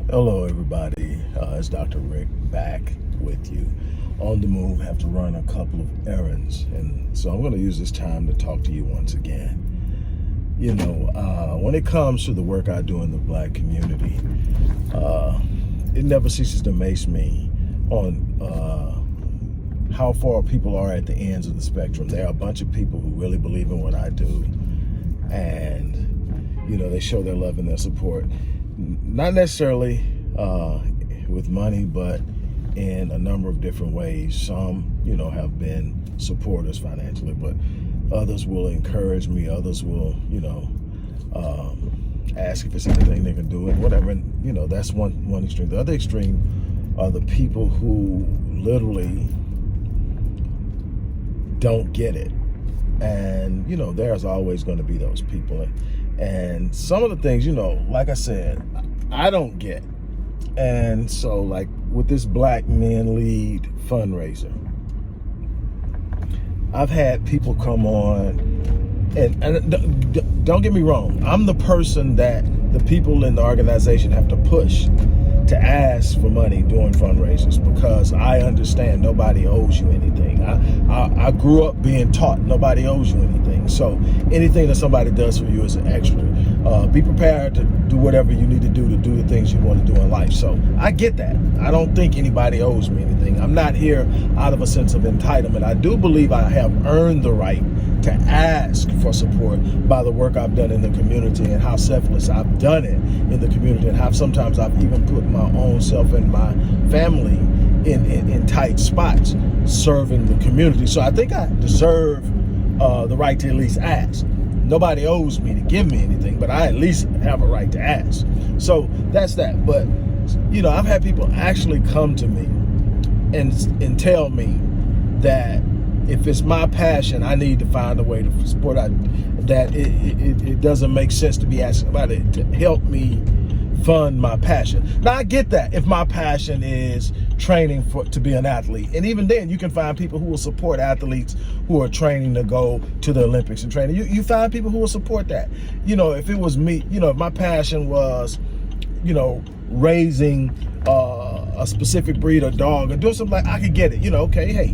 Hello, everybody. It's Dr. Rick back with you. On the move, have to run a couple of errands. And so I'm going to use this time to talk to you once again. You know, when it comes to the work I do in the Black community, it never ceases to amaze me on how far people are at the ends of the spectrum. There are a bunch of people who really believe in what I do. And, you know, they show their love and their support. Not necessarily with money, but in a number of different ways. Some, you know, have been supporters financially, but others will encourage me. Others will, you know, ask if there's anything they can do and whatever. And, you know, that's one extreme. The other extreme are the people who literally don't get it. And, you know, there's always going to be those people. And some of the things, you know, like I said, I don't get. And so, like, with this Black Men Lead fundraiser, I've had people come on, and don't get me wrong, I'm the person that the people in the organization have to push to ask for money during fundraisers, because I understand nobody owes you anything. I grew up being taught nobody owes you anything. So anything that somebody does for you is an extra. Be prepared to do whatever you need to do the things you want to do in life. So I get that. I don't think anybody owes me anything. I'm not here out of a sense of entitlement. I do believe I have earned the right to ask for support by the work I've done in the community and how selfless I've done it in the community, and how sometimes I've even put my own self and my family in tight spots serving the community. So I think I deserve the right to at least ask. Nobody owes me to give me anything, but I at least have a right to ask. So that's that. But, you know, I've had people actually come to me and tell me that if it's my passion, I need to find a way to support that. It doesn't make sense to be asking somebody to help me fund my passion. Now, I get that if my passion is training to be an athlete. And even then, you can find people who will support athletes who are training to go to the Olympics and training. You find people who will support that. You know, if it was me, you know, if my passion was, you know, raising a specific breed of dog or doing something like, I could get it. You know, okay, hey,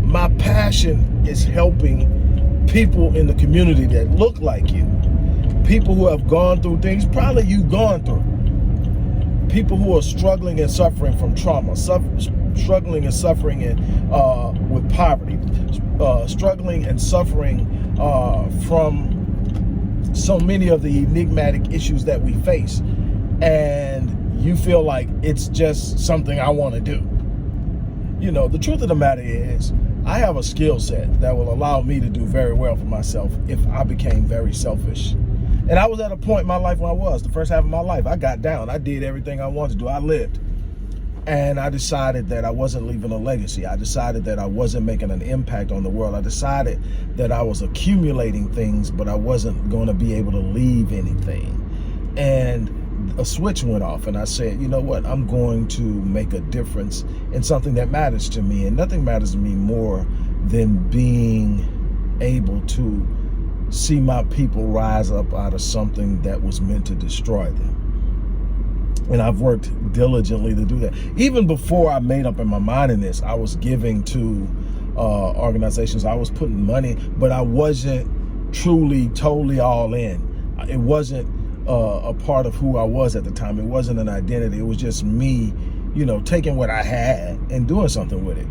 my passion is helping people in the community that look like you. People who have gone through things probably you've gone through. People who are struggling and suffering from trauma, struggling and suffering with poverty, struggling and suffering from so many of the enigmatic issues that we face. And you feel like it's just something I want to do. You know, the truth of the matter is, I have a skill set that will allow me to do very well for myself if I became very selfish. And I was at a point in my life when the first half of my life, I got down. I did everything I wanted to do. I lived. And I decided that I wasn't leaving a legacy. I decided that I wasn't making an impact on the world. I decided that I was accumulating things, but I wasn't going to be able to leave anything. And a switch went off, and I said, you know what? I'm going to make a difference in something that matters to me. And nothing matters to me more than being able to see my people rise up out of something that was meant to destroy them. And I've worked diligently to do that. Even before I made up in my mind in this, I was giving to organizations. I was putting money, but I wasn't truly, totally all in. It wasn't a part of who I was at the time. It wasn't an identity. It was just me, you know, taking what I had and doing something with it.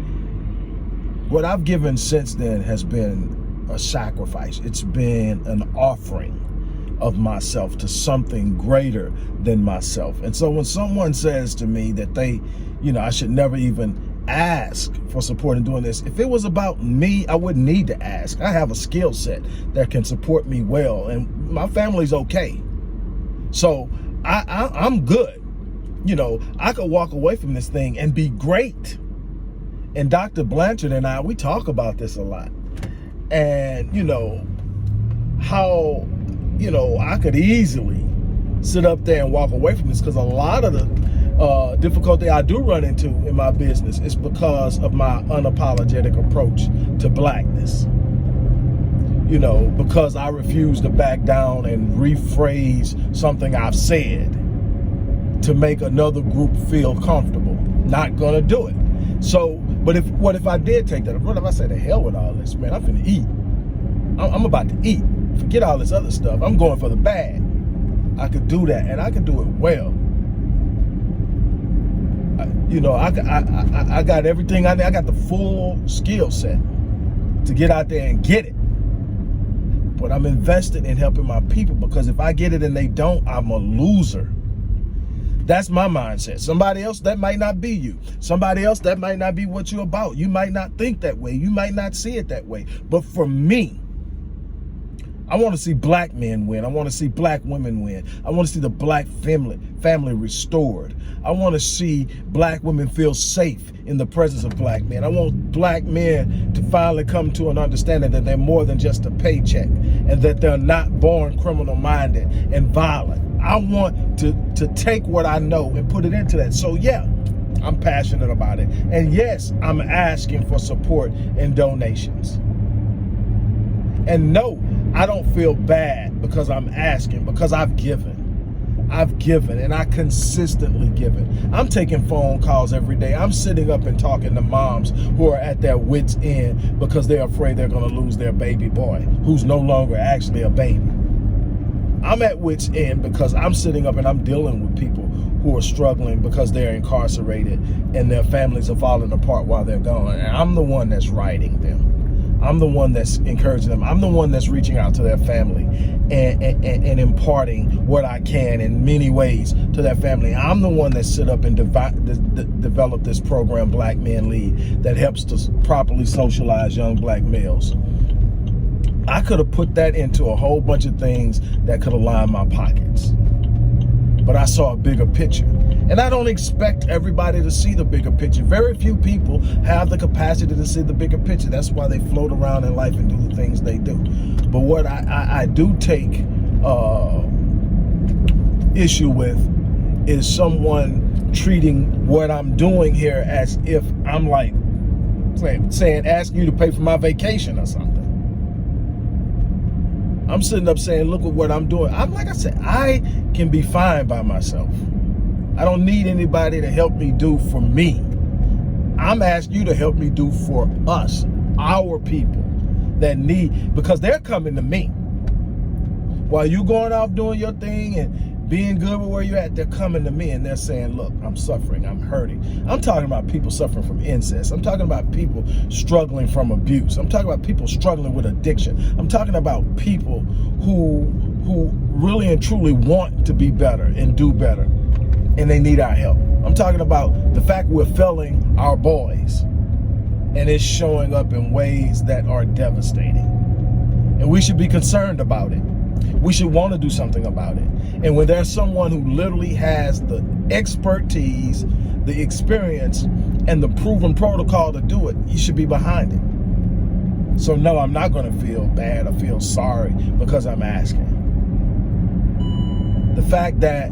What I've given since then has been a sacrifice. It's been an offering of myself to something greater than myself. And so when someone says to me that they, you know, I should never even ask for support in doing this, if it was about me, I wouldn't need to ask. I have a skill set that can support me well, and my family's okay. So I'm good. You know, I could walk away from this thing and be great. And Dr. Blanchard and I, we talk about this a lot. And, you know, how, you know, I could easily sit up there and walk away from this, because a lot of the difficulty I do run into in my business is because of my unapologetic approach to Blackness. You know, because I refuse to back down and rephrase something I've said to make another group feel comfortable. Not gonna do it. So, but what if I did take that? What if I said, the hell with all this, man, I'm finna eat. I'm about to eat. Forget all this other stuff. I'm going for the bag. I could do that, and I could do it well. I got everything I need. I got the full skill set to get out there and get it. But I'm invested in helping my people, because if I get it and they don't, I'm a loser. That's my mindset. Somebody else, that might not be you. Somebody else, that might not be what you're about. You might not think that way. You might not see it that way. But for me, I want to see black men win. I want to see black women win. I want to see the black family restored. I want to see black women feel safe in the presence of black men. I want black men to finally come to an understanding that they're more than just a paycheck, and that they're not born criminal-minded and violent. I want to take what I know and put it into that. So yeah, I'm passionate about it. And yes, I'm asking for support and donations. And no, I don't feel bad because I'm asking, because I've given, and I consistently given. I'm taking phone calls every day. I'm sitting up and talking to moms who are at their wits' end because they're afraid they're going to lose their baby boy, who's no longer actually a baby. I'm at wits' end because I'm sitting up and I'm dealing with people who are struggling because they're incarcerated and their families are falling apart while they're gone. And I'm the one that's writing them. I'm the one that's encouraging them. I'm the one that's reaching out to their family and imparting what I can in many ways to their family. I'm the one that set up and developed this program, Black Men Lead, that helps to properly socialize young black males. I could have put that into a whole bunch of things that could have lined my pockets. But I saw a bigger picture. And I don't expect everybody to see the bigger picture. Very few people have the capacity to see the bigger picture. That's why they float around in life and do the things they do. But what I do take issue with is someone treating what I'm doing here as if I'm like saying, asking you to pay for my vacation or something. I'm sitting up saying, look at what I'm doing. Like I said, I can be fine by myself. I don't need anybody to help me do for me. I'm asking you to help me do for us, our people that need, because they're coming to me. While you going off doing your thing and being good with where you're at, they're coming to me and they're saying, look, I'm suffering, I'm hurting. I'm talking about people suffering from incest. I'm talking about people struggling from abuse. I'm talking about people struggling with addiction. I'm talking about people who really and truly want to be better and do better, and they need our help. I'm talking about the fact we're failing our boys, and it's showing up in ways that are devastating. And we should be concerned about it. We should want to do something about it. And when there's someone who literally has the expertise, the experience, and the proven protocol to do it, you should be behind it. So no, I'm not going to feel bad or feel sorry because I'm asking. The fact that,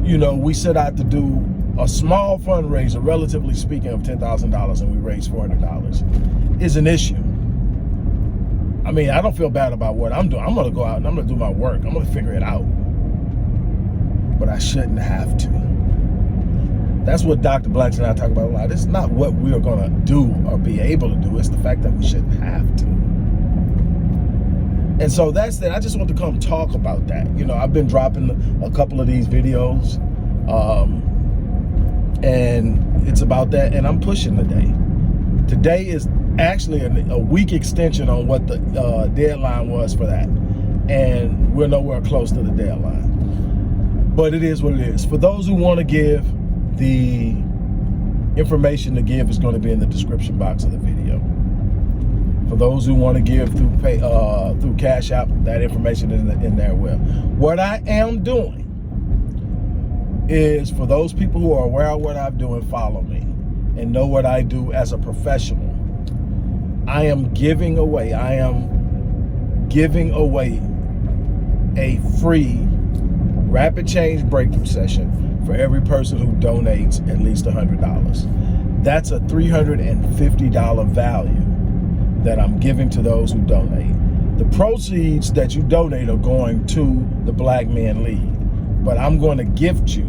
we set out to do a small fundraiser, relatively speaking, of $10,000 and we raised $400 is an issue. I mean, I don't feel bad about what I'm doing. I'm going to go out and I'm going to do my work. I'm going to figure it out. But I shouldn't have to. That's what Dr. Blanks and I talk about a lot. It's not what we're going to do or be able to do. It's the fact that we shouldn't have to. And so that's that. I just want to come talk about that. I've been dropping a couple of these videos. And it's about that. And I'm pushing today. Today is actually a week extension on what the deadline was for that, and we're nowhere close to the deadline, but it is what it is. For those who want to give, the information to give is going to be in the description box of the video. For those who want to give through Cash App, that information is in there. Well, what I am doing is, for those people who are aware of what I'm doing, follow me and know what I do as a professional. I am giving away a free rapid change breakthrough session for every person who donates at least $100. That's a $350 value that I'm giving to those who donate. The proceeds that you donate are going to the Black Men Lead, but I'm going to gift you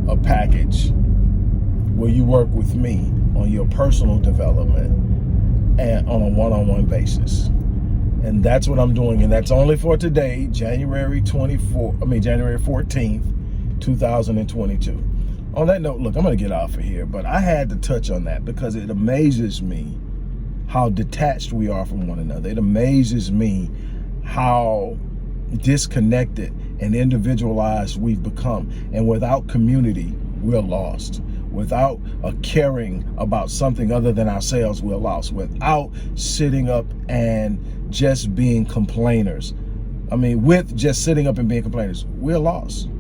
a package where you work with me on your personal development and on a one-on-one basis. And that's what I'm doing. And that's only for today, January 14th, 2022. On that note, look, I'm going to get off of here, but I had to touch on that because it amazes me how detached we are from one another. It amazes me how disconnected and individualized we've become. And without community, we're lost. Without a caring about something other than ourselves, we're lost. Without sitting up and just being complainers. I mean, with just sitting up and being complainers, we're lost.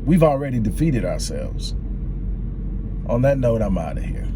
We've already defeated ourselves. On that note, I'm out of here.